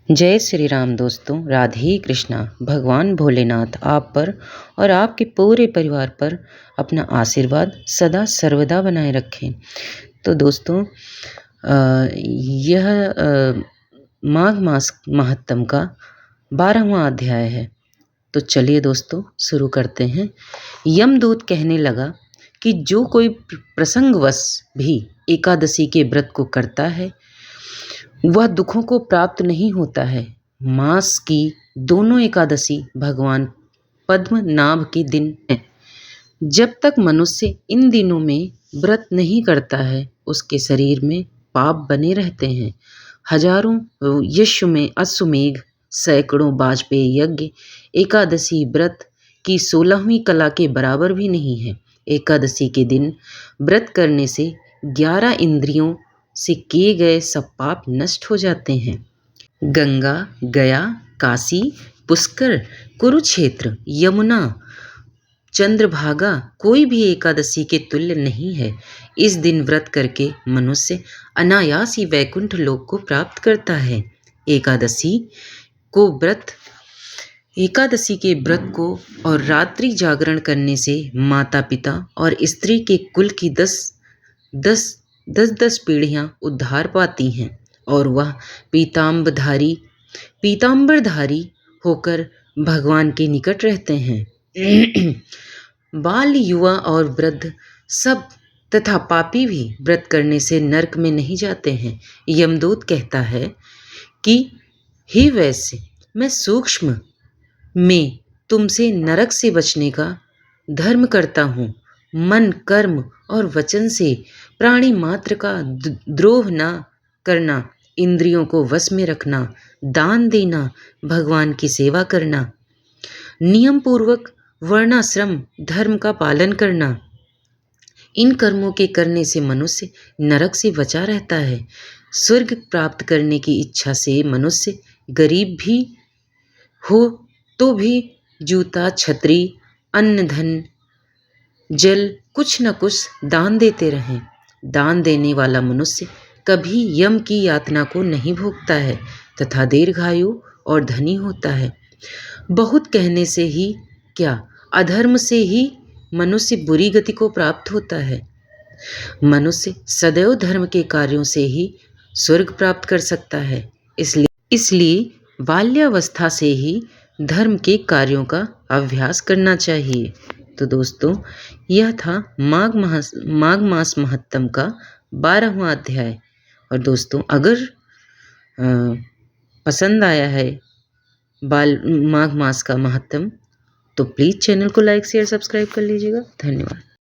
जय श्री राम दोस्तों, राधे कृष्णा। भगवान भोलेनाथ आप पर और आपके पूरे परिवार पर अपना आशीर्वाद सदा सर्वदा बनाए रखें। तो दोस्तों यह माघ मास महात्म का 12वां अध्याय है। तो चलिए दोस्तों शुरू करते हैं। यमदूत कहने लगा कि जो कोई प्रसंगवश भी एकादशी के व्रत को करता है वह दुखों को प्राप्त नहीं होता है। मास की दोनों एकादशी भगवान पद्मनाभ के दिन है। जब तक मनुष्य इन दिनों में व्रत नहीं करता है उसके शरीर में पाप बने रहते हैं। हजारों अश्वमेघ, सैकड़ों वाजपेयी यज्ञ एकादशी व्रत की 16वीं कला के बराबर भी नहीं है। एकादशी के दिन व्रत करने से 11 इंद्रियों से किए गए सब पाप नष्ट हो जाते हैं। गंगा, गया, काशी, पुष्कर, कुरुक्षेत्र, यमुना, चंद्रभागा कोई भी एकादशी के तुल्य नहीं है। इस दिन व्रत करके मनुष्य अनायास ही वैकुंठ लोक को प्राप्त करता है। एकादशी के व्रत को और रात्रि जागरण करने से माता पिता और स्त्री के कुल की 10 पीढ़ियां उद्धार पाती हैं और वह पीताम्बरधारी होकर भगवान के निकट रहते हैं। बाल, युवा और वृद्ध सब तथा पापी भी व्रत करने से नरक में नहीं जाते हैं। यमदूत कहता है कि हे वैश्य, मैं सूक्ष्म में तुमसे नरक से बचने का धर्म करता हूँ। मन, कर्म और वचन से प्राणी मात्र का द्रोह न करना, इंद्रियों को वश में रखना, दान देना, भगवान की सेवा करना, नियम पूर्वक वर्णाश्रम धर्म का पालन करना, इन कर्मों के करने से मनुष्य नरक से बचा रहता है। स्वर्ग प्राप्त करने की इच्छा से मनुष्य गरीब भी हो तो भी जूता, छतरी, अन्न, धन, जल कुछ न कुछ दान देते रहें। दान देने वाला मनुष्य कभी यम की यातना को नहीं भोगता है तथा दीर्घायु और धनी होता है। बहुत कहने से ही क्या, अधर्म से ही मनुष्य बुरी गति को प्राप्त होता है। मनुष्य सदैव धर्म के कार्यों से ही स्वर्ग प्राप्त कर सकता है। इसलिए बाल्यावस्था से ही धर्म के कार्यों का अभ्यास करना चाहिए। तो दोस्तों यह था माघ मास महात्म का 12वां अध्याय। और दोस्तों अगर पसंद आया है माघ मास का महात्म तो प्लीज़ चैनल को लाइक शेयर सब्सक्राइब कर लीजिएगा। धन्यवाद।